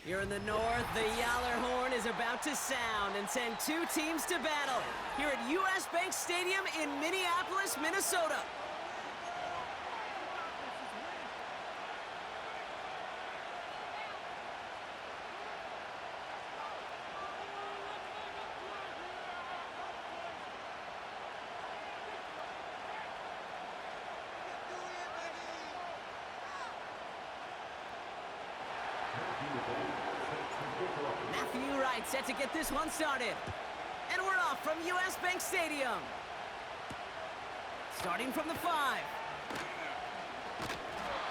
Here in the north, the Yaller horn is about to sound and send two teams to battle here at US Bank Stadium in Minneapolis, Minnesota. Set to get this one started. And we're off from US Bank Stadium. Starting from the 5.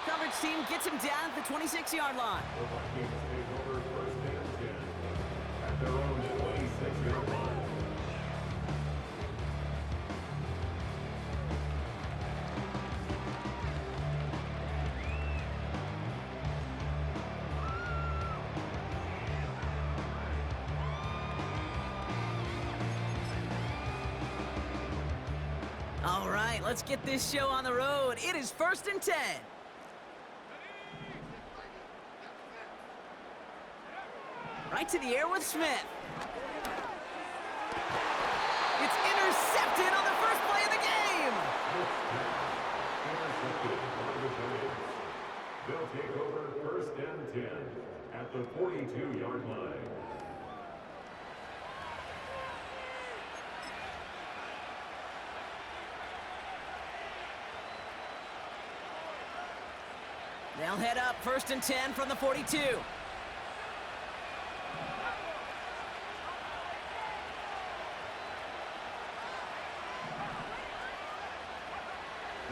Coverage team gets him down at the 26-yard line. At their own 26-yard line. All right, let's get this show on the road. It is 1st and 10. Right to the air with Smith. It's intercepted on the first play of the game. They'll take over 1st and 10 at the 42-yard line. They'll head up 1st and 10 from the 42.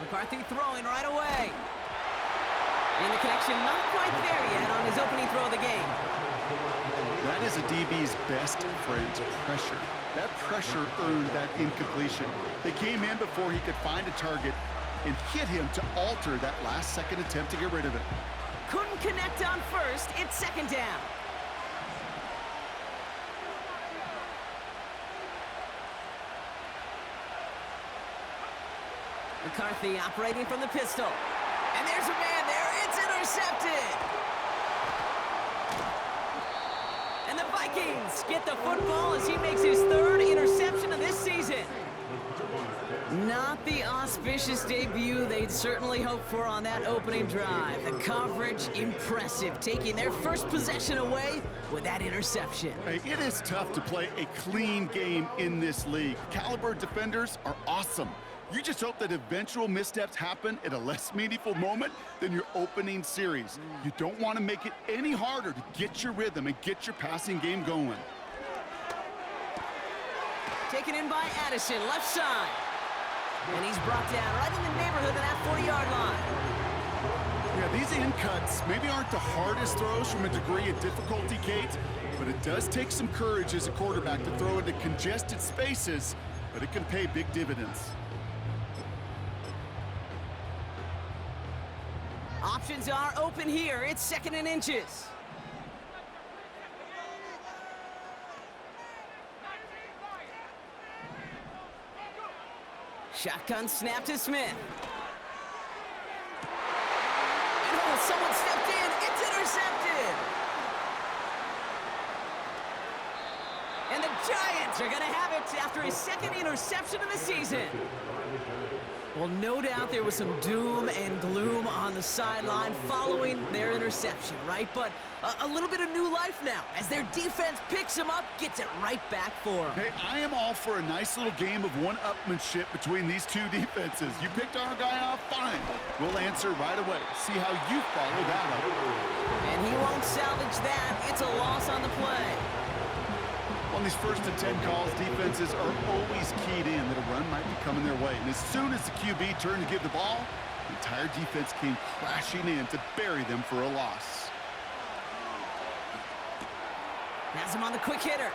McCarthy throwing right away. And the connection not quite there yet on his opening throw of the game. That is a DB's best friend, pressure. That pressure earned that incompletion. They came in before he could find a target and hit him to alter that last-second attempt to get rid of it. Couldn't connect on first. It's 2nd down. McCarthy operating from the pistol. And there's a man there. It's intercepted. And the Vikings get the football as he makes his 3rd interception of this season. Not the auspicious debut they'd certainly hoped for on that opening drive. The coverage, impressive, taking their first possession away with that interception. Hey, it is tough to play a clean game in this league. Caliber defenders are awesome. You just hope that eventual missteps happen at a less meaningful moment than your opening series. You don't want to make it any harder to get your rhythm and get your passing game going. Taken in by Addison, left side. And he's brought down right in the neighborhood of that 40-yard line. Yeah, these in cuts maybe aren't the hardest throws from a degree of difficulty, Kate, but it does take some courage as a quarterback to throw into congested spaces, but it can pay big dividends. Options are open here. It's 2nd and inches. Shotgun snap to Smith. And oh, someone stepped in. It's intercepted. And the Giants are going to have it after his 2nd interception of the season. Well, no doubt there was some doom and gloom on the sideline following their interception, right? But a little bit of new life now as their defense picks him up, gets it right back for him. Hey, I am all for a nice little game of one-upmanship between these two defenses. You picked our guy off, fine. We'll answer right away. See how you follow that up. And he won't salvage that. It's a loss on the play. On these 1st and 10 calls, defenses are always keyed in that a run might be coming their way. And as soon as the QB turned to give the ball, the entire defense came crashing in to bury them for a loss. Has him on the quick hitter.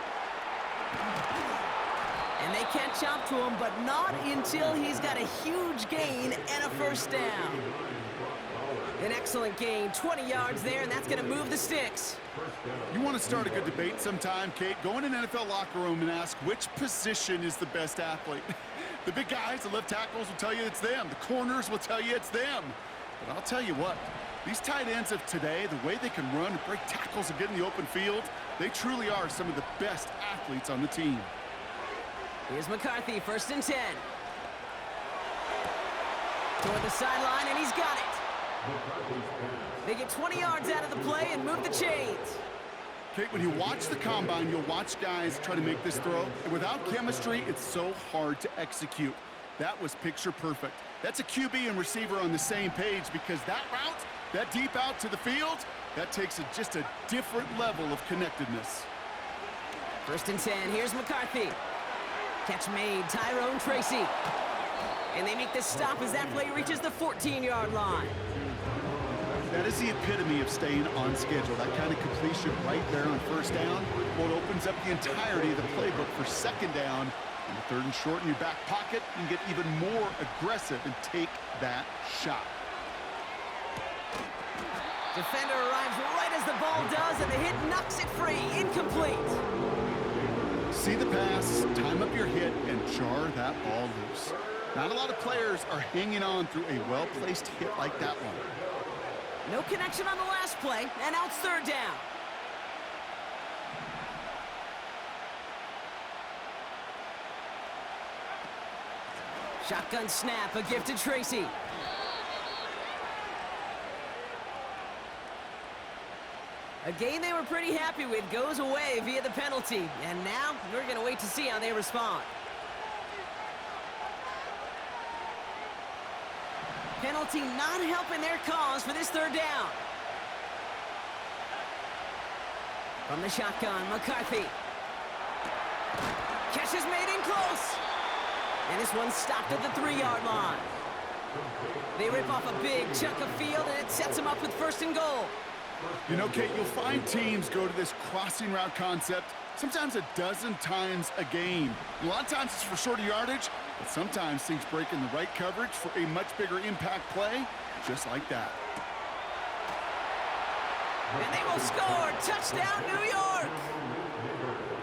And they catch up to him, but not until he's got a huge gain and a 1st down. An excellent gain, 20 yards there, and that's going to move the sticks. You want to start a good debate sometime, Kate? Go in an NFL locker room and ask which position is the best athlete. The big guys, the left tackles will tell you it's them. The corners will tell you it's them. But I'll tell you what, These tight ends of today, the way they can run and break tackles and get in the open field, they truly are some of the best athletes on the team. Here's McCarthy, 1st and 10. Toward the sideline, and he's got it. They get 20 yards out of the play and move the chains. Kate, when you watch the combine, you'll watch guys try to make this throw, and without chemistry, it's so hard to execute. That was picture perfect. That's a QB and receiver on the same page, because that route, that deep out to the field, that takes just a different level of connectedness. 1st and 10, here's McCarthy. Catch made, Tyrone Tracy. And they make the stop as that play reaches the 14-yard line. That is the epitome of staying on schedule. That kind of completion right there on 1st down. Well, it opens up the entirety of the playbook for 2nd down. And the 3rd and short in your back pocket, you can get even more aggressive and take that shot. Defender arrives right as the ball does, and the hit knocks it free. Incomplete. See the pass, time up your hit, and jar that ball loose. Not a lot of players are hanging on through a well-placed hit like that one. No connection on the last play, and now it's 3rd down. Shotgun snap, a gift to Tracy. A game they were pretty happy with goes away via the penalty, and now we're going to wait to see how they respond. Penalty not helping their cause for this 3rd down. From the shotgun, McCarthy. Catch is made in close. And this one's stopped at the 3-yard line. They rip off a big chunk of field, and it sets them up with 1st and goal. You know, Kate, you'll find teams go to this crossing route concept sometimes a dozen times a game. A lot of times it's for shorter yardage, but sometimes things break in the right coverage for a much bigger impact play, just like that. And they will score! Touchdown, New York!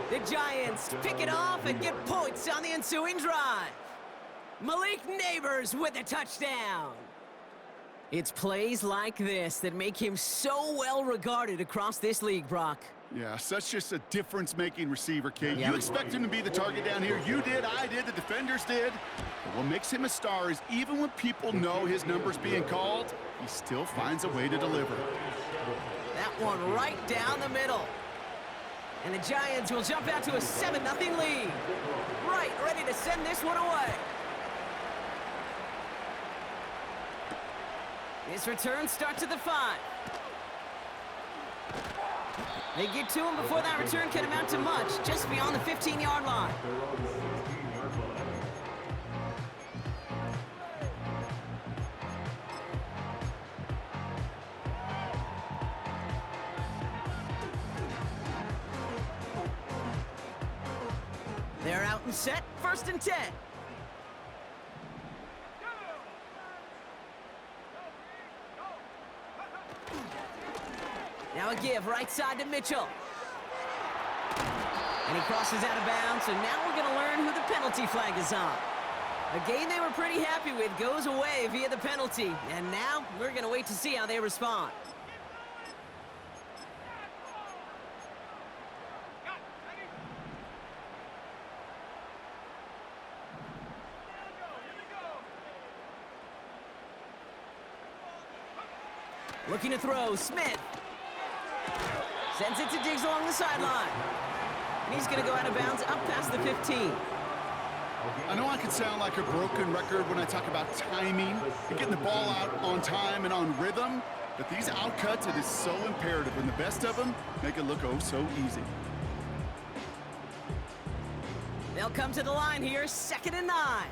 The Giants pick it off and get points on the ensuing drive. Malik Neighbors with a touchdown. It's plays like this that make him so well regarded across this league, Brock. Yeah, such just a difference-making receiver, Kate. Yeah. You expect him to be the target down here. You did, I did, the defenders did. But what makes him a star is even when people know his number's being called, he still finds a way to deliver. That one right down the middle. And the Giants will jump out to a 7-0 lead. Right, ready to send this one away. This return starts at the 5. They get to him before that return can amount to much, just beyond the 15-yard line. They're out and set, 1st and 10. Now a give right side to Mitchell. And he crosses out of bounds, so now we're going to learn who the penalty flag is on. A game they were pretty happy with goes away via the penalty, and now we're going to wait to see how they respond. Looking to throw, Smith. Sends it to Diggs along the sideline. And he's going to go out of bounds up past the 15. I know I can sound like a broken record when I talk about timing and getting the ball out on time and on rhythm, but these outcuts, it is so imperative, and the best of them make it look oh so easy. They'll come to the line here, 2nd and 9.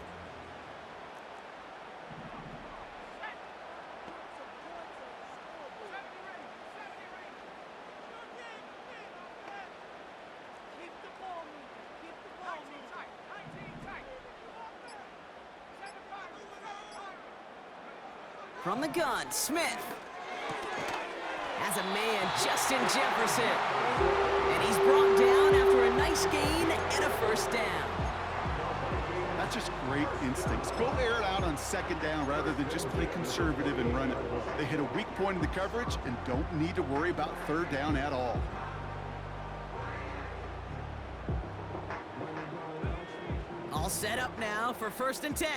From the gun, Smith has a man, Justin Jefferson. And he's brought down after a nice gain and a 1st down. That's just great instincts. Go air it out on second down rather than just play conservative and run it. They hit a weak point in the coverage and don't need to worry about third down at all. All set up now for 1st and 10.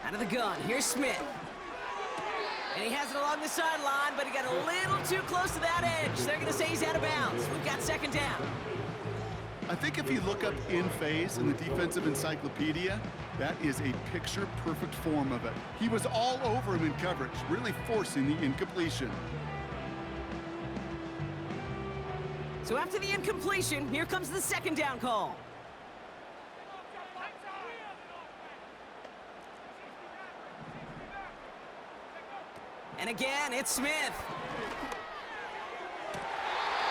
Out of the gun, here's Smith. And he has it along the sideline, but he got a little too close to that edge. They're going to say he's out of bounds. We've got 2nd down. I think if you look up in phase in the defensive encyclopedia, that is a picture-perfect form of it. He was all over him in coverage, really forcing the incompletion. So after the incompletion, here comes the 2nd down call. And again, it's Smith.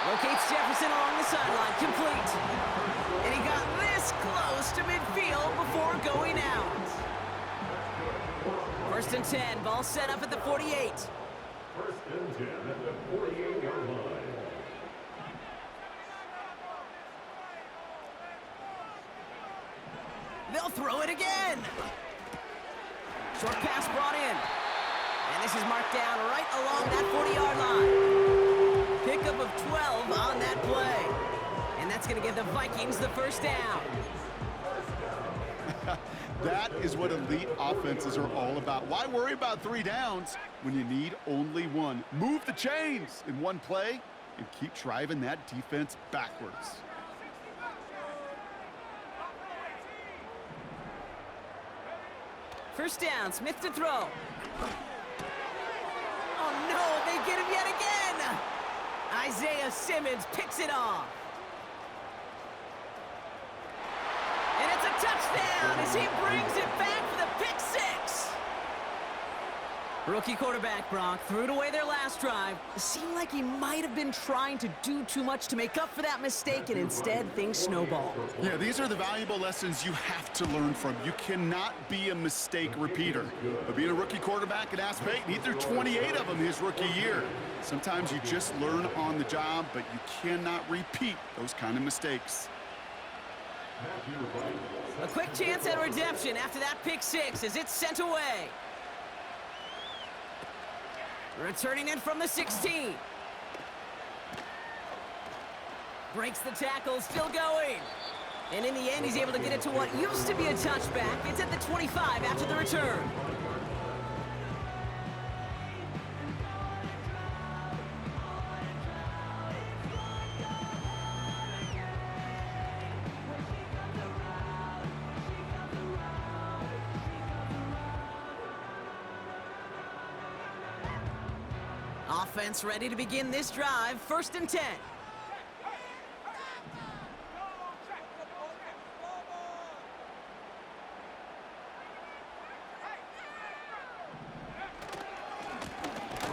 Locates Jefferson along the sideline, complete. And he got this close to midfield before going out. 1st and 10, ball set up at the 48. 1st and 10 at the 48-yard line. They'll throw it again. Short pass brought in. And this is marked down right along that 40-yard line. Pickup of 12 on that play. And that's going to give the Vikings the 1st down. That is what elite offenses are all about. Why worry about 3 downs when you need only 1? Move the chains in one play and keep driving that defense backwards. First down, Smith to throw. Oh no, they get him yet again! Isaiah Simmons picks it off. And it's a touchdown as he brings it back for the pick 6. Rookie quarterback Brock threw it away their last drive. It seemed like he might have been trying to do too much to make up for that mistake, and instead things snowballed. Yeah, these are the valuable lessons you have to learn from. You cannot be a mistake repeater. But being a rookie quarterback at Ask Peyton, he threw 28 of them his rookie year. Sometimes you just learn on the job, but you cannot repeat those kind of mistakes. A quick chance at redemption after that pick 6 as it's sent away. Returning it from the 16. Breaks the tackle, still going. And in the end, he's able to get it to what used to be a touchback. It's at the 25 after the return. Offense ready to begin this drive. 1st and 10.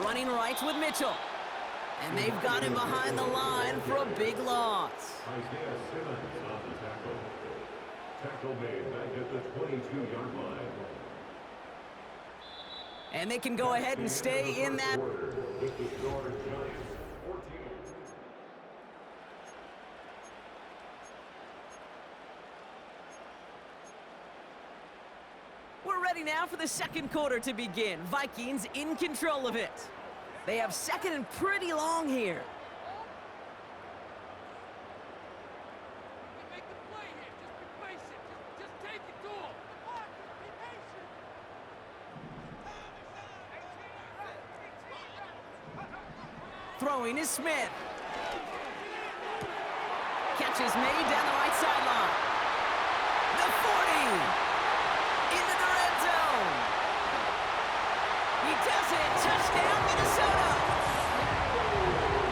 Running right with Mitchell. And they've got him behind the line for a big loss. Isaiah Simmons on the tackle. Tackle made back at the 22-yard line. And they can go ahead and stay in that. With the score, Giants 14. We're ready now for the 2nd quarter to begin. Vikings in control of it. They have 2nd and pretty long here. Make the play here. Just be patient. Just take it to him. Be patient. Throwing is Smith. Catch is made down the right sideline. The 40. Into the red zone. He does it. Touchdown, Minnesota.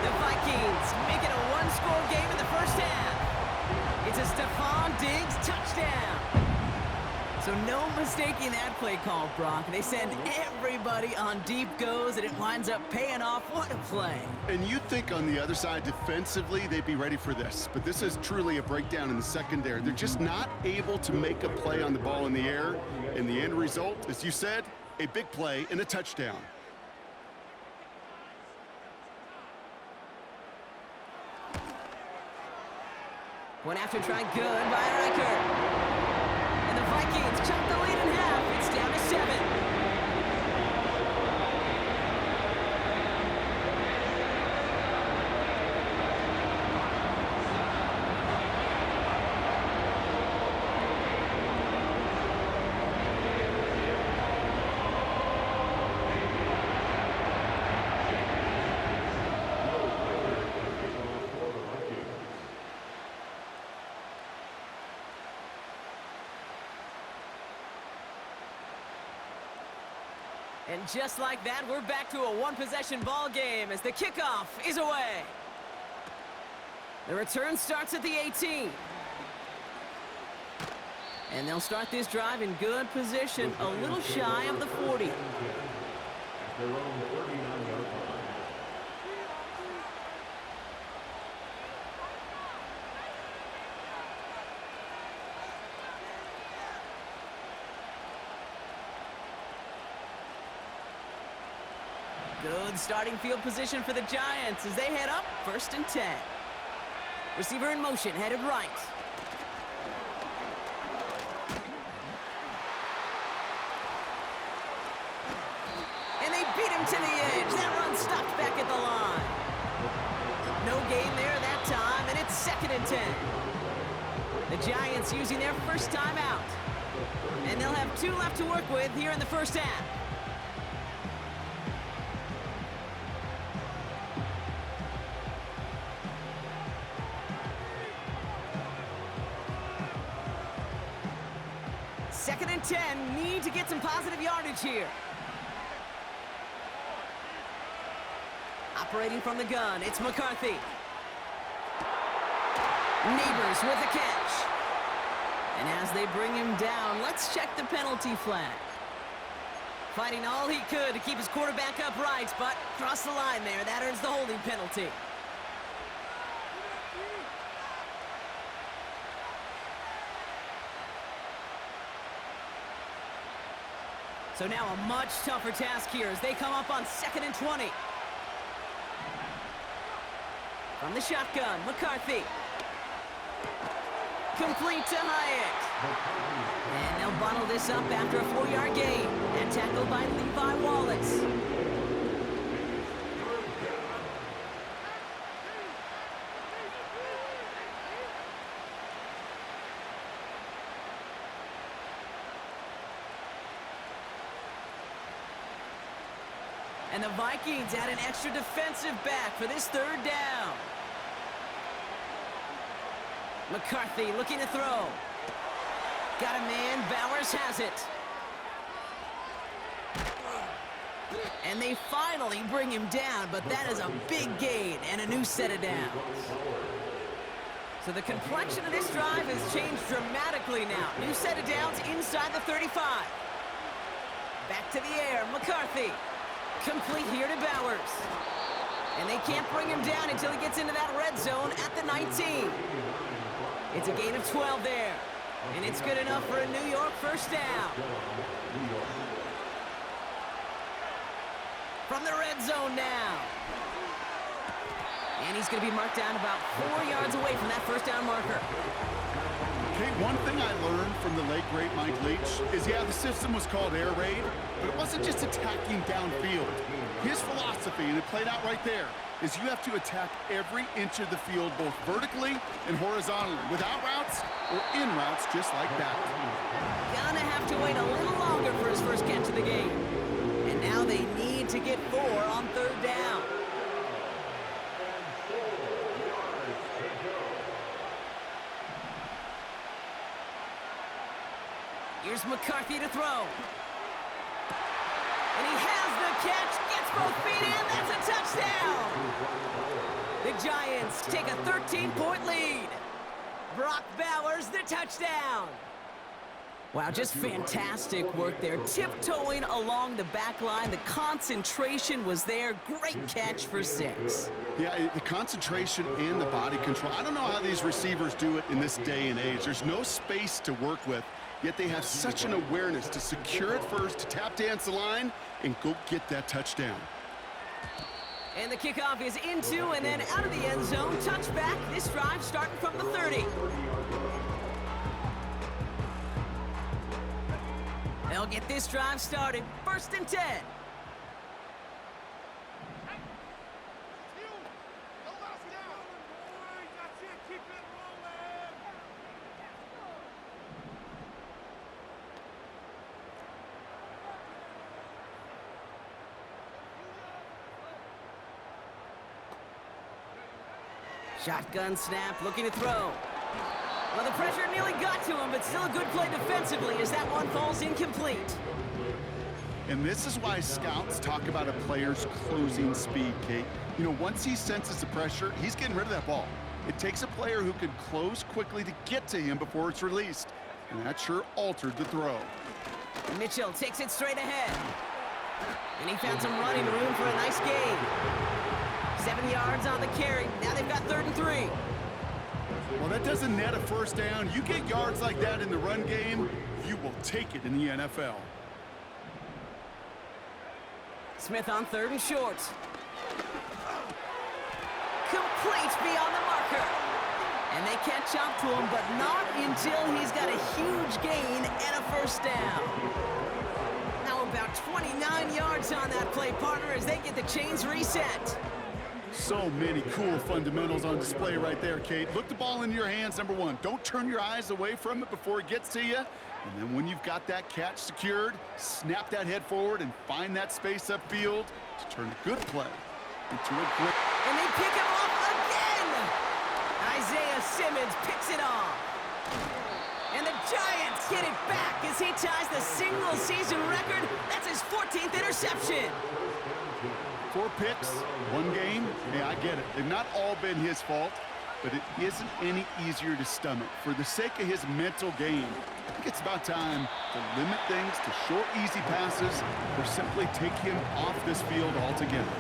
The Vikings make it a 1-score game in the 1st half. It's a Stephon Diggs touchdown. So no mistaking that play call, Brock. They send everybody on deep goes, and it winds up paying off. What a play. And you'd think on the other side, defensively, they'd be ready for this. But this is truly a breakdown in the secondary. They're just not able to make a play on the ball in the air. And the end result, as you said, a big play and a touchdown. Went after trying good by Riker. And the Vikings chop the lead in half. It's down to 7. And just like that, we're back to a one-possession ball game as the kickoff is away. The return starts at the 18. And they'll start this drive in good position, a little shy of the 40. At their own 39-yard line. Good starting field position for the Giants as they head up 1st and 10. Receiver in motion, headed right. And they beat him to the edge. That run stopped back at the line. No gain there that time, and it's 2nd and 10. The Giants using their first time out. And they'll have 2 left to work with here in the first half. Second and 10, need to get some positive yardage here. Operating from the gun, it's McCarthy. Neighbors with the catch. And as they bring him down, let's check the penalty flag. Fighting all he could to keep his quarterback upright, but crossed the line there. That earns the holding penalty. So now a much tougher task here as they come up on 2nd and 20. From the shotgun, McCarthy. Complete to Hyatt. And they'll bottle this up after a 4-yard gain. And tackled by Levi Wallace. And the Vikings add an extra defensive back for this 3rd down. McCarthy looking to throw. Got a man, Bowers has it. And they finally bring him down, but that is a big gain and a new set of downs. So the complexion of this drive has changed dramatically now. New set of downs inside the 35. Back to the air, McCarthy. Complete here to Bowers. And they can't bring him down until he gets into that red zone at the 19. It's a gain of 12 there. And it's good enough for a New York first down. From the red zone now. And he's going to be marked down about 4 yards away from that first down marker. Okay, one thing I learned from the late, great Mike Leach is, yeah, the system was called air raid, but it wasn't just attacking downfield. His philosophy, and it played out right there, is you have to attack every inch of the field, both vertically and horizontally, without routes or in routes just like that. Gonna have to wait a little longer for his first catch of the game. And now they need to get 4 on 3rd down. Here's McCarthy to throw. And he has the catch, gets both feet in, that's a touchdown! The Giants take a 13-point lead. Brock Bowers, the touchdown. Wow, just fantastic work there. Tiptoeing along the back line. The concentration was there. Great catch for 6. Yeah, the concentration and the body control. I don't know how these receivers do it in this day and age. There's no space to work with, yet they have such an awareness to secure it first, to tap dance the line, and go get that touchdown. And the kickoff is into and then out of the end zone. Touchback. This drive starting from the 30. They'll get this drive started. 1st and 10. Shotgun snap, looking to throw. Well, the pressure nearly got to him, but still a good play defensively as that one falls incomplete. And this is why scouts talk about a player's closing speed, Kate. You know, once he senses the pressure, he's getting rid of that ball. It takes a player who can close quickly to get to him before it's released. And that sure altered the throw. Mitchell takes it straight ahead. And he found some running room for a nice gain. 7 yards on the carry. Now they've got 3rd and 3. Well, that doesn't net a first down. You get yards like that in the run game, you will take it in the NFL. Smith on 3rd and short. Complete beyond the marker. And they catch up to him, but not until he's got a huge gain and a first down. Now about 29 yards on that play, partner, as they get the chains reset. So many cool fundamentals on display right there, Kate. Look the ball into your hands, number one. Don't turn your eyes away from it before it gets to you. And then when you've got that catch secured, snap that head forward and find that space upfield to turn a good play into a great... And they pick him off again! Isaiah Simmons picks it off. And the Giants get it back as he ties the single-season record. That's his 14th interception. 4 picks, 1 game. Hey, I get it. They've not all been his fault, but it isn't any easier to stomach. For the sake of his mental game, I think it's about time to limit things to short, easy passes or simply take him off this field altogether.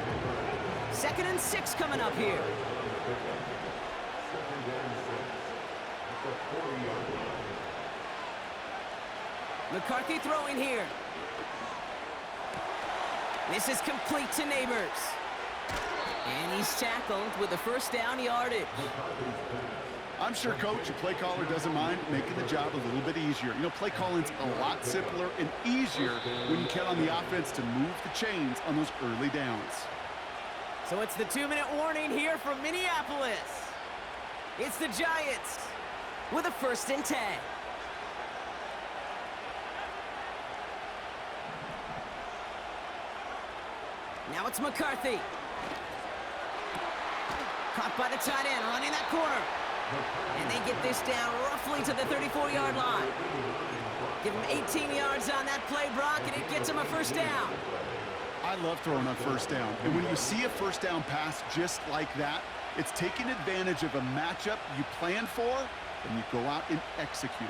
2nd and 6 coming up here. McCarthy throwing here. This is complete to Neighbors. And he's tackled with a first down yardage. I'm sure, Coach, your play caller doesn't mind making the job a little bit easier. You know, play calling's a lot simpler and easier when you count on the offense to move the chains on those early downs. So it's the 2-minute warning here from Minneapolis. It's the Giants with a 1st and 10. Now it's McCarthy. Caught by the tight end, running that corner. And they get this down roughly to the 34-yard line. Give him 18 yards on that play, Brock, and it gets him a first down. I love throwing on first down. And when you see a first down pass just like that, it's taking advantage of a matchup you plan for, and you go out and execute.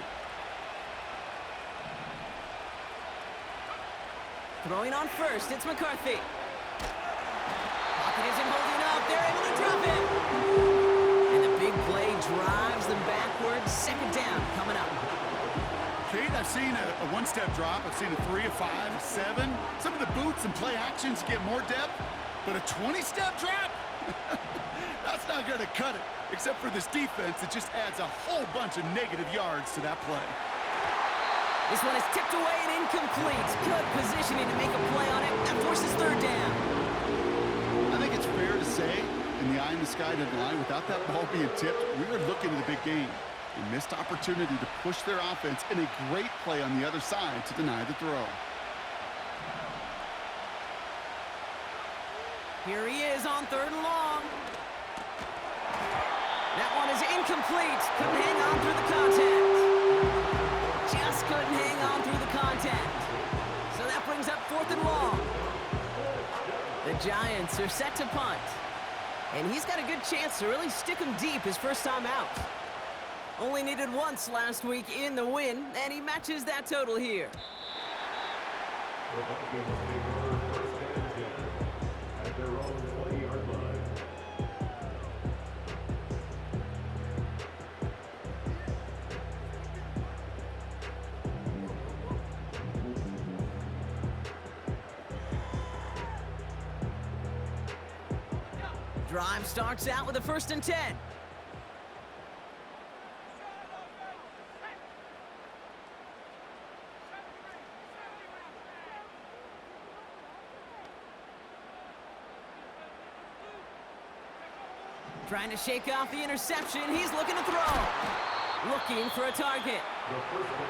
Throwing on first, it's McCarthy. Pocket isn't holding up. They're able to drop it. And the big play drives them backwards. 2nd down coming up. Kate, I've seen a one-step drop. I've seen a 3, a 5, a 7. Some of the boots and play actions get more depth, but a 20-step drop? That's not going to cut it. Except for this defense, it just adds a whole bunch of negative yards to that play. This one is tipped away and incomplete. Good positioning to make a play on it. That forces 3rd down. I think it's fair to say, in the eye in the sky didn't lie, without that ball being tipped, we were looking at the big game. A missed opportunity to push their offense and a great play on the other side to deny the throw. Here he is on 3rd and long. That one is incomplete. Couldn't hang on through the contact. Just couldn't hang on through the contact. So that brings up 4th and long. The Giants are set to punt. And he's got a good chance to really stick him deep his first time out. Only needed once last week in the win, and he matches that total here. The Vikings take over first and 10 at their own 20-yard line. Drive starts out with a 1st and 10. Trying to shake off the interception. He's looking to throw. Looking for a target.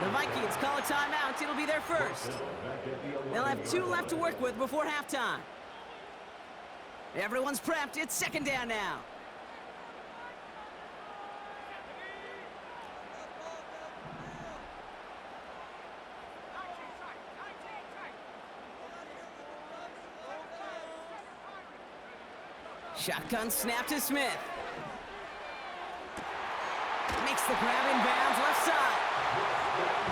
The Vikings call a timeout. It'll be their first. They'll have 2 left to work with before halftime. Everyone's prepped. It's 2nd down now. Shotgun snap to Smith. Makes the grab in bounds left side.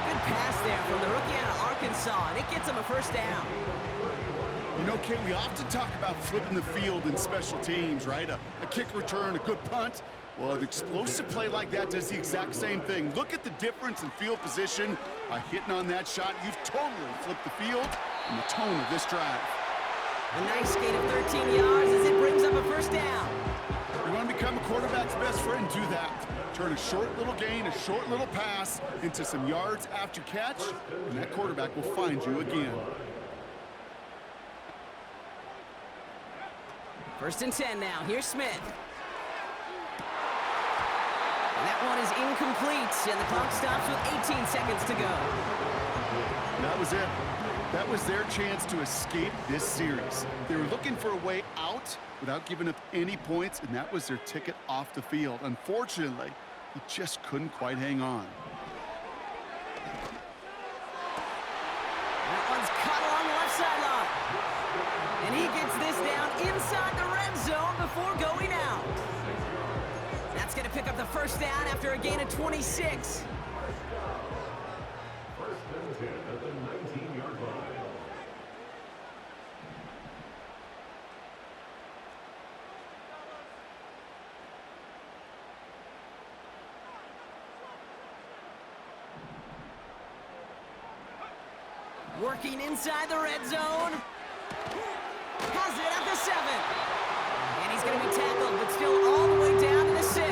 Good pass there from the rookie out of Arkansas, and it gets him a 1st down. You know, Kate, we often talk about flipping the field in special teams, right? A kick return, a good punt. Well, an explosive play like that does the exact same thing. Look at the difference in field position. By hitting on that shot, you've totally flipped the field and the tone of this drive. A nice gain of 13 yards as it brings up a 1st down. You want to become a quarterback's best friend, do that. Turn a short little gain, a short little pass into some yards after catch, and that quarterback will find you again. 1st and 10 now. Here's Smith. And that one is incomplete, and the clock stops with 18 seconds to go. That was it. That was their chance to escape this series. They were looking for a way out without giving up any points, and that was their ticket off the field. Unfortunately, he just couldn't quite hang on. That one's cut along the left sideline. And he gets this down inside the red zone before going out. That's going to pick up the 1st down after a gain of 26. 1st and 10 at the 19-yard line. Working inside the red zone. Has it at the 7. And he's going to be tackled, but still all the way down to the 6.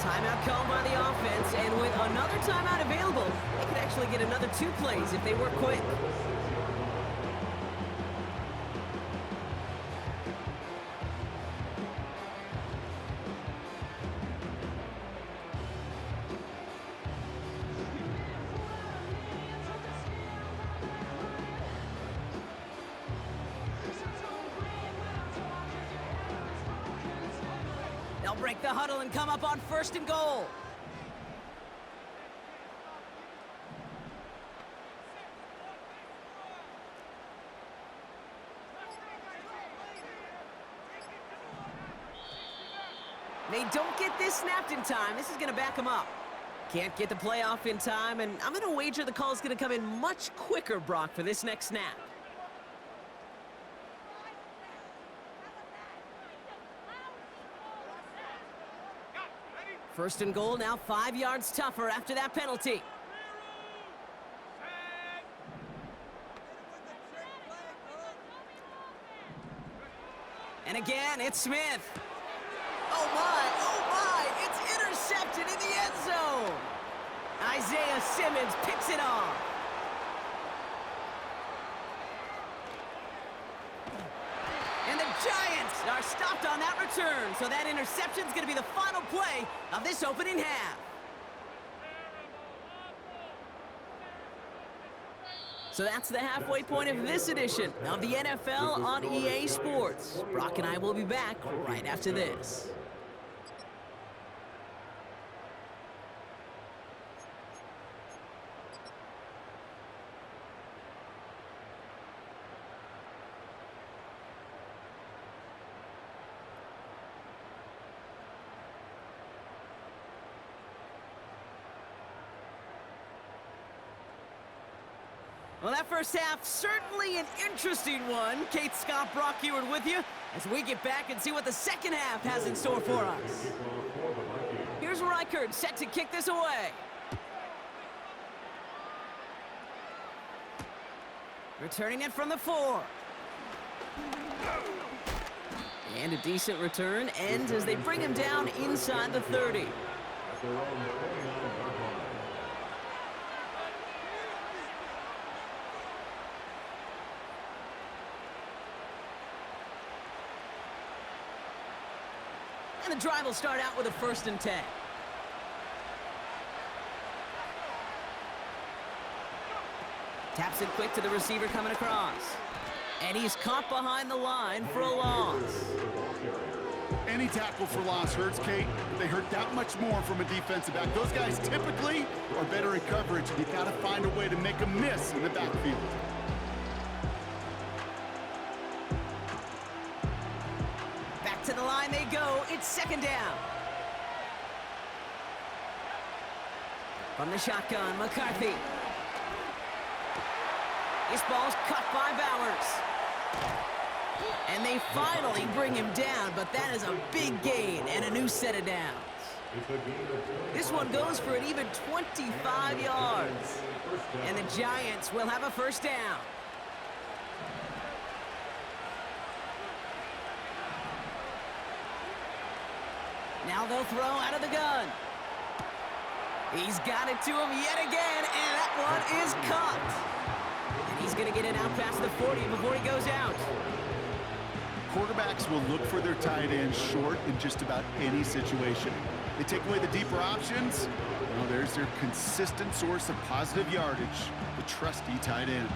Timeout called by the offense, and with another timeout available, they could actually get another 2 plays if they work quick. They'll break the huddle and come up on 1st and goal. They don't get this snapped in time. This is going to back them up. Can't get the play off in time, and I'm going to wager the call is going to come in much quicker, Brock, for this next snap. 1st and goal, now 5 yards tougher after that penalty. And again, it's Smith. Oh my, it's intercepted in the end zone. Isaiah Simmons picks it off. And the Giants are stopped on that return, so that interception's going to be the final play of this opening half. So that's the halfway point of this edition of the NFL on EA Sports. Brock and I will be back right after this. Well, that first half, certainly an interesting one. Kate Scott, Brock Ewart with you as we get back and see what the second half has in store for us. Here's Reichert set to kick this away. Returning it from the 4. And a decent return ends as they bring him down inside the 30. And the drive will start out with a 1st and 10. Taps it quick to the receiver coming across. And he's caught behind the line for a loss. Any tackle for loss hurts, Kate, but they hurt that much more from a defensive back. Those guys typically are better in coverage, and you've got to find a way to make a miss in the backfield. Back to the line they go. It's 2nd down. From the shotgun, McCarthy. This ball's cut by Bowers. And they finally bring him down, but that is a big gain and a new set of downs. This one goes for an even 25 yards. And the Giants will have a 1st down. Now they'll throw out of the gun. He's got it to him yet again, and that one is caught. And he's going to get it out past the 40 before he goes out. Quarterbacks will look for their tight end short in just about any situation. They take away the deeper options. Well, there's their consistent source of positive yardage, the trusty tight end.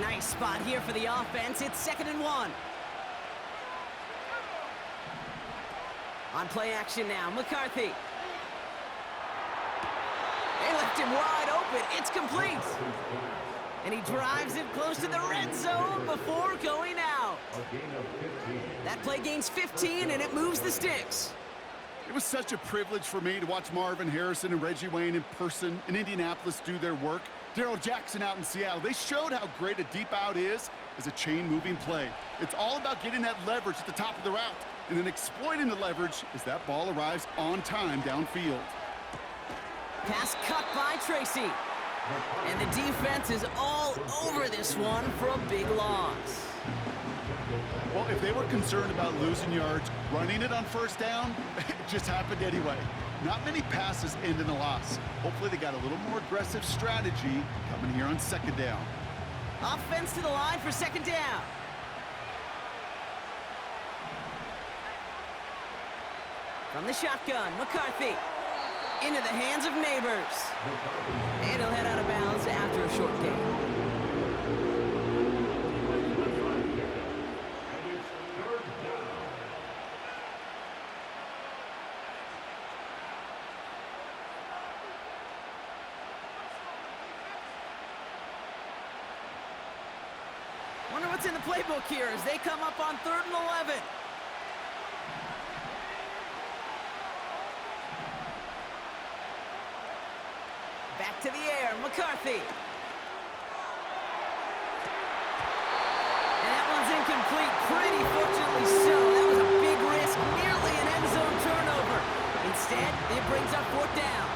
Nice spot here for the offense. It's 2nd and 1. On play action now, McCarthy. They left him wide open. It's complete. And he drives it close to the red zone before going out. That play gains 15, and it moves the sticks. It was such a privilege for me to watch Marvin Harrison and Reggie Wayne in person in Indianapolis do their work. Darrell Jackson out in Seattle. They showed how great a deep out is as a chain-moving play. It's all about getting that leverage at the top of the route and then exploiting the leverage as that ball arrives on time downfield. Pass cut by Tracy. And the defense is all over this one for a big loss. Well, if they were concerned about losing yards, running it on 1st down, it just happened anyway. Not many passes end in a loss. Hopefully they got a little more aggressive strategy coming here on 2nd down. Offense to the line for 2nd down. From the shotgun, McCarthy. Into the hands of Neighbors. And he'll head out of bounds after a short gain. Wonder what's in the playbook here as they come up on 3rd and 11. Back to the air, McCarthy. And that one's incomplete, pretty fortunately so. That was a big risk, nearly an end zone turnover. Instead, it brings up 4th down.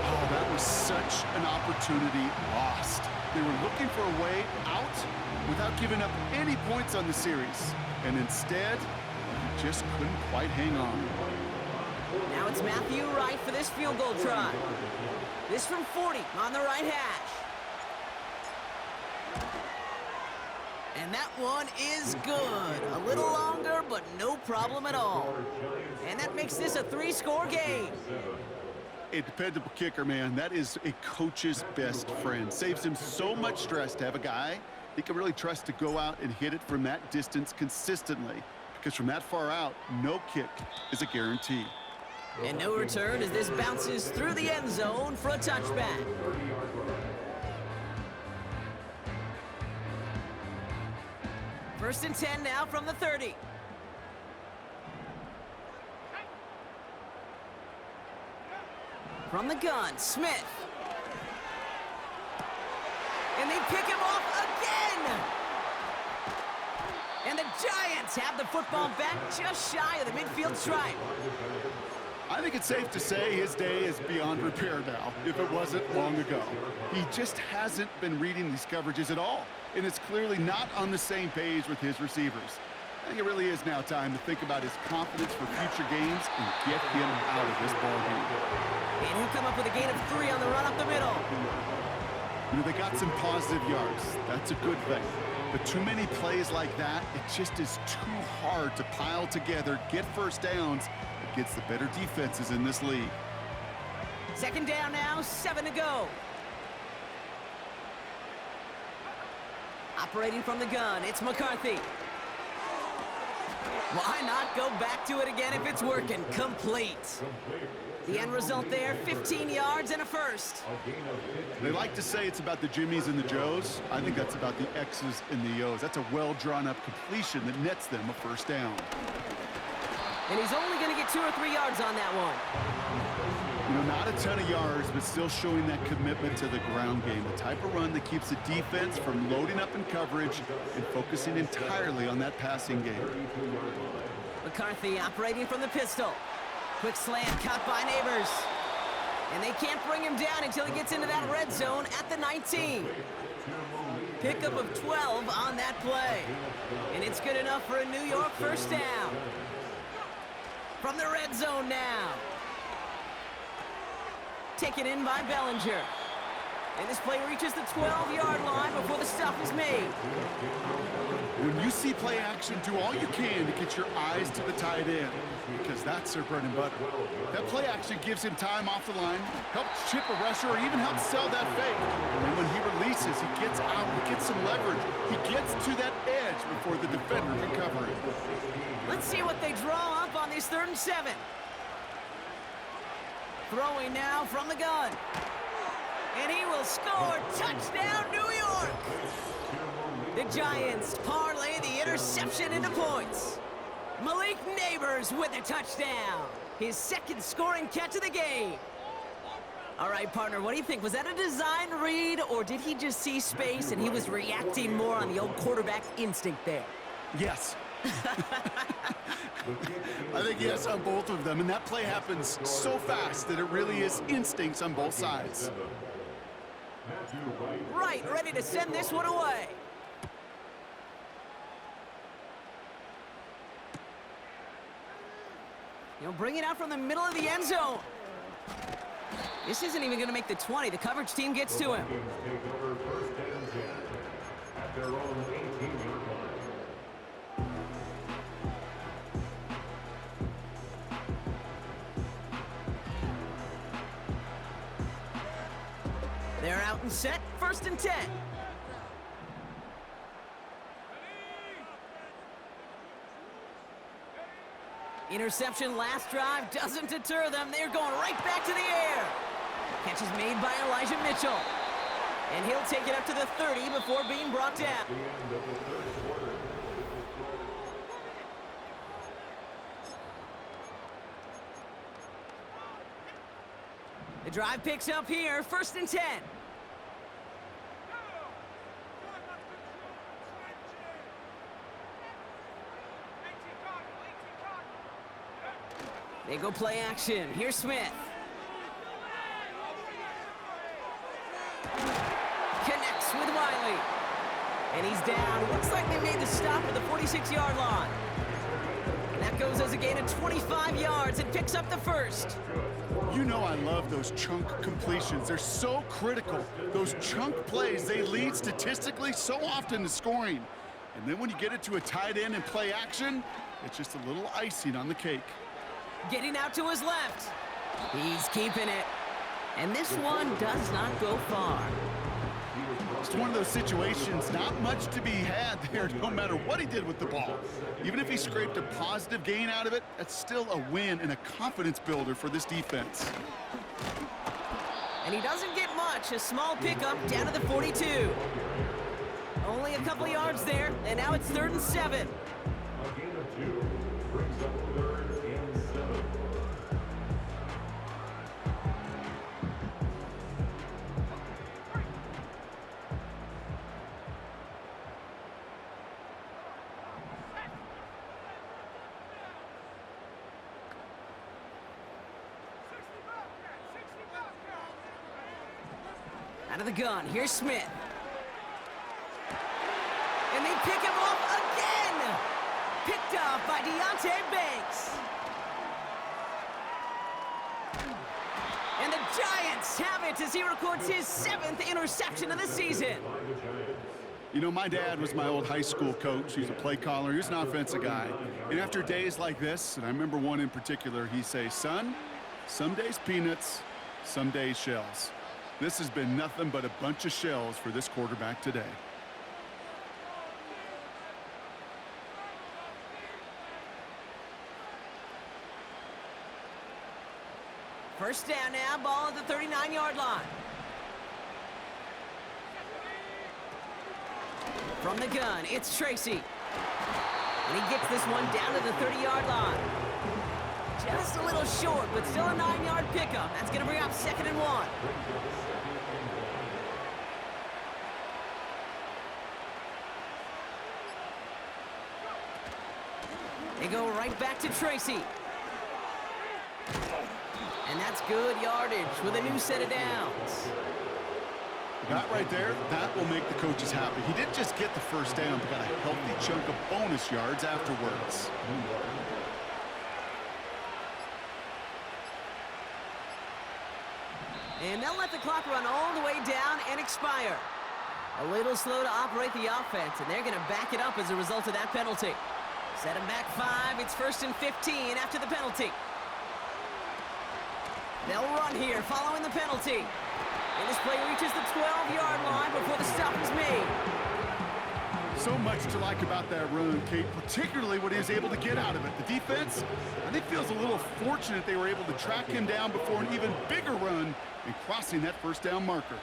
Oh, that was such an opportunity lost. They were looking for a way out without giving up any points on the series. And instead, just couldn't quite hang on. Now it's Matthew Wright for this field goal try. This from 40 on the right hash. And that one is good. A little longer, but no problem at all. And that makes this a 3-score game. A dependable kicker, man. That is a coach's best friend. Saves him so much stress to have a guy he can really trust to go out and hit it from that distance consistently. Because from that far out, no kick is a guarantee. And no return as this bounces through the end zone for a touchback. First and 10 now from the 30. From the gun, Smith. Can they pick him off again? And the Giants have the football back just shy of the midfield stripe. I think it's safe to say his day is beyond repair now, if it wasn't long ago. He just hasn't been reading these coverages at all, and it's clearly not on the same page with his receivers. I think it really is now time to think about his confidence for future games and get him out of this ball game. And he'll come up with a gain of 3 on the run up the middle. You know, they got some positive yards. That's a good thing. But too many plays like that, it just is too hard to pile together, get first downs against the better defenses in this league. Second down now, 7 to go. Operating from the gun, it's McCarthy. Why not go back to it again if it's working? Complete. The end result there, 15 yards and a first. They like to say it's about the Jimmies and the Joes. I think that's about the X's and the O's. That's a well-drawn-up completion that nets them a first down. And he's only going to get 2 or 3 yards on that one. You know, not a ton of yards, but still showing that commitment to the ground game. The type of run that keeps the defense from loading up in coverage and focusing entirely on that passing game. McCarthy operating from the pistol. Quick slant caught by Neighbors. And they can't bring him down until he gets into that red zone at the 19. Pickup of 12 on that play. And it's good enough for a New York first down. From the red zone now. Taken in by Bellinger. And this play reaches the 12-yard line before the stop is made. When you see play action, do all you can to get your eyes to the tight end, because that's their bread and butter. That play action gives him time off the line, helps chip a rusher, or even helps sell that fake. And when he releases, he gets out, he gets some leverage. He gets to that edge before the defender can cover it. Let's see what they draw up on this 3rd and 7. Throwing now from the gun. And he will score. Touchdown, New York! The Giants parlay the interception into points. Malik Neighbors with a touchdown. His 2nd scoring catch of the game. All right, partner, what do you think? Was that a design read, or did he just see space and he was reacting more on the old quarterback instinct there? Yes. I think yes on both of them, and that play happens so fast that it really is instincts on both sides. Right, ready to send this one away. He'll bring it out from the middle of the end zone. This isn't even going to make the 20. The coverage team gets to him. They're out and set, 1st and 10. Interception last drive doesn't deter them. They're going right back to the air. Catch is made by Elijah Mitchell. And he'll take it up to the 30 before being brought down. The drive picks up here, 1st and 10. They go play action. Here's Smith. Connects with Wiley. And he's down. Looks like they made the stop at the 46-yard line. And that goes as a gain of 25 yards and picks up the 1st. You know I love those chunk completions. They're so critical. Those chunk plays, they lead statistically so often to scoring. And then when you get it to a tight end and play action, it's just a little icing on the cake. Getting out to his left. He's keeping it. And this one does not go far. It's one of those situations, not much to be had there, no matter what he did with the ball. Even if he scraped a positive gain out of it, that's still a win and a confidence builder for this defense. And he doesn't get much. A small pickup down to the 42. Only a couple yards there, and now it's 3rd and 7. A gain of 2 brings up 3rd and 7. Out of the gun, here's Smith. And they pick him off again! Picked off by Deontay Banks. And the Giants have it as he records his 7th interception of the season. You know, my dad was my old high school coach. He was a play caller. He was an offensive guy. And after days like this, and I remember one in particular, he'd say, son, some days peanuts, some days shells. This has been nothing but a bunch of shells for this quarterback today. First down now, ball at the 39-yard line. From the gun, it's Tracy. And he gets this one down to the 30-yard line. Just a little short, but still a 9-yard pickup. That's going to bring up 2nd and 1. They go right back to Tracy. And that's good yardage with a new set of downs. That right there, that will make the coaches happy. He didn't just get the first down, but got a healthy chunk of bonus yards afterwards. And they'll let the clock run all the way down and expire. A little slow to operate the offense, and they're going to back it up as a result of that penalty. Set him back 5. It's 1st and 15 after the penalty. They'll run here following the penalty. And this play reaches the 12-yard line before the stop is made. So much to like about that run, Kate, particularly what he was able to get out of it. The defense, I think, feels a little fortunate they were able to track him down before an even bigger run and crossing that first down marker.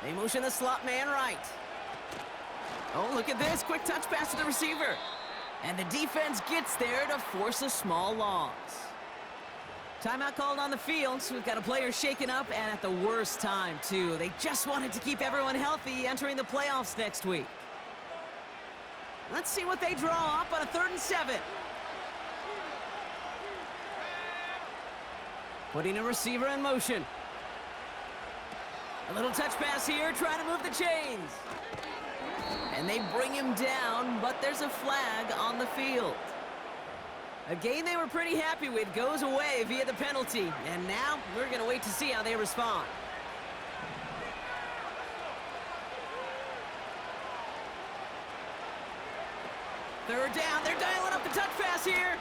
They motion the slot man right. Oh, look at this. Quick touch pass to the receiver. And the defense gets there to force a small loss. Timeout called on the field, so we've got a player shaken up, and at the worst time, too. They just wanted to keep everyone healthy entering the playoffs next week. Let's see what they draw up on a 3rd and 7. Putting a receiver in motion. A little touch pass here, trying to move the chains. And they bring him down, but there's a flag on the field. A game they were pretty happy with goes away via the penalty, and now we're going to wait to see how they respond. Third down, they're dialing up the touch pass here.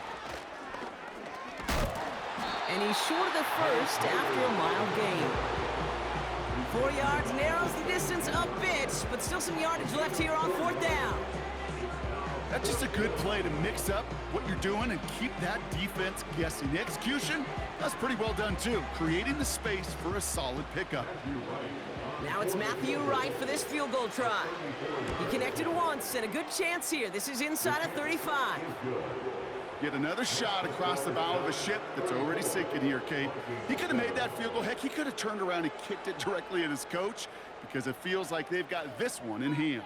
And he's short of the first after a mild gain. 4 yards, narrows the distance a bit, but still some yardage left here on 4th down. That's just a good play to mix up what you're doing and keep that defense guessing. The execution, that's pretty well done too, creating the space for a solid pickup. Now it's Matthew Wright for this field goal try. He connected once, and a good chance here. This is inside of 35. Get another shot across the bow of a ship that's already sinking here, Kate. He could have made that field goal. Heck, he could have turned around and kicked it directly at his coach because it feels like they've got this one in hand.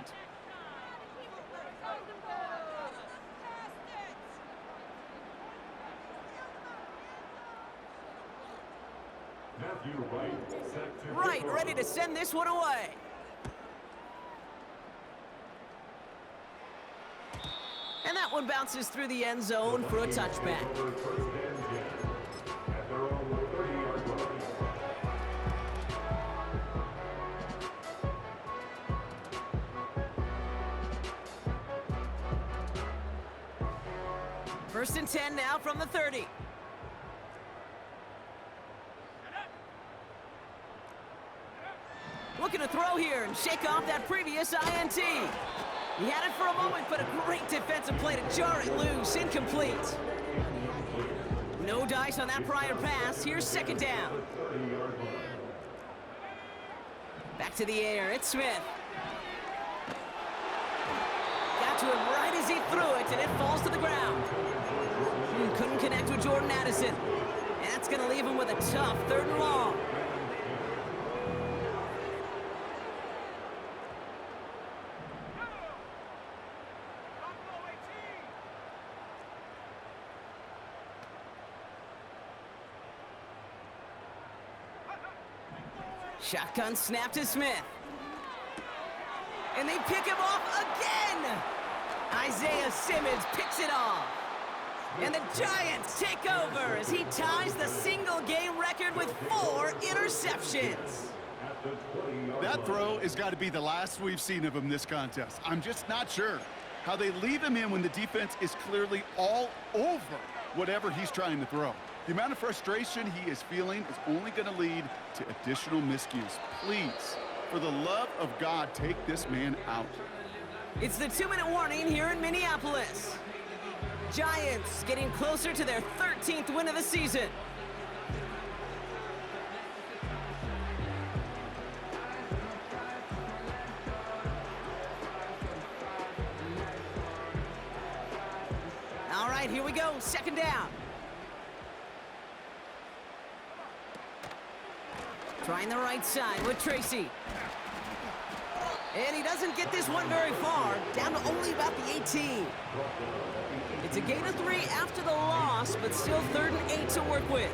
Matthew Wright, set to Wright ready to send this one away. And that one bounces through the end zone for a touchback. First and 10 at their own 30-yard line. First and 10 now from the 30. Looking to throw here and shake off that previous INT. He had it for a moment, but a great defensive play to jar it loose. Incomplete. No dice on that prior pass. Here's 2nd down. Back to the air. It's Smith. Got to him right as he threw it, and it falls to the ground. Couldn't connect with Jordan Addison. And that's going to leave him with a tough 3rd and long. Shotgun snap to Smith. And they pick him off again! Isaiah Simmons picks it off. And the Giants take over as he ties the single-game record with 4 interceptions. That throw has got to be the last we've seen of him this contest. I'm just not sure how they leave him in when the defense is clearly all over whatever he's trying to throw. The amount of frustration he is feeling is only going to lead to additional miscues. Please, for the love of God, take this man out. It's the 2-minute warning here in Minneapolis. Giants getting closer to their 13th win of the season. All right, here we go, second down. Trying the right side with Tracy. And he doesn't get this one very far, down to only about the 18. It's a gain of 3 after the loss, but still 3rd and 8 to work with.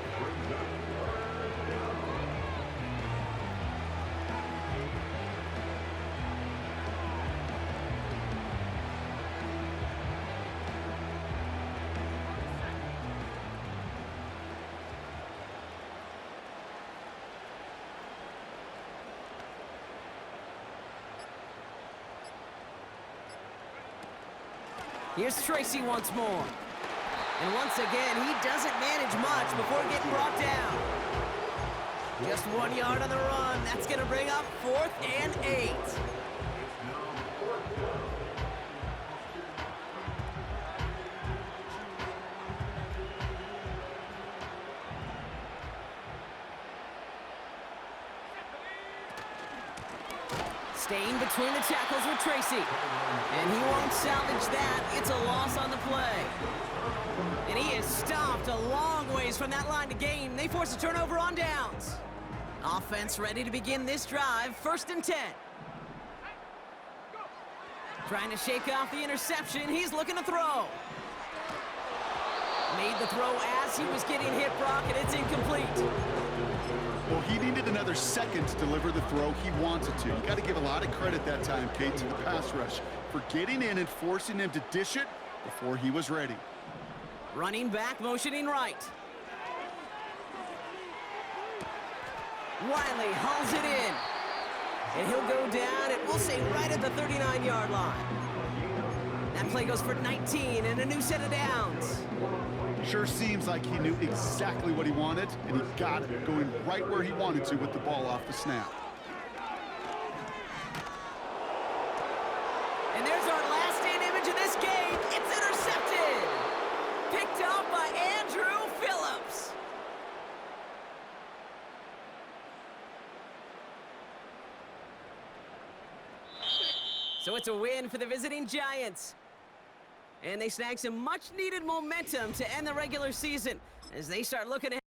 Here's Tracy once more. And once again, he doesn't manage much before getting brought down. Just 1 yard on the run. That's going to bring up 4th and 8. Staying between the tackles with Tracy. And he won't salvage that. It's a loss on the play. And he is stopped a long ways from that line to gain. They force a turnover on downs. Offense ready to begin this drive. 1st and 10. Trying to shake off the interception. He's looking to throw. Made the throw as he was getting hit, Brock, and it's incomplete. Well, he needed another second to deliver the throw he wanted to. You got to give a lot of credit that time, Kate, to the pass rush for getting in and forcing him to dish it before he was ready. Running back, motioning right. Wiley hauls it in. And he'll go down, and we'll say right at the 39-yard line. That play goes for 19 and a new set of downs. Sure seems like he knew exactly what he wanted, and he got it going right where he wanted to with the ball off the snap. And there's our last stand image of this game. It's intercepted. Picked off by Andrew Phillips. So it's a win for the visiting Giants. And they snag some much-needed momentum to end the regular season as they start looking ahead.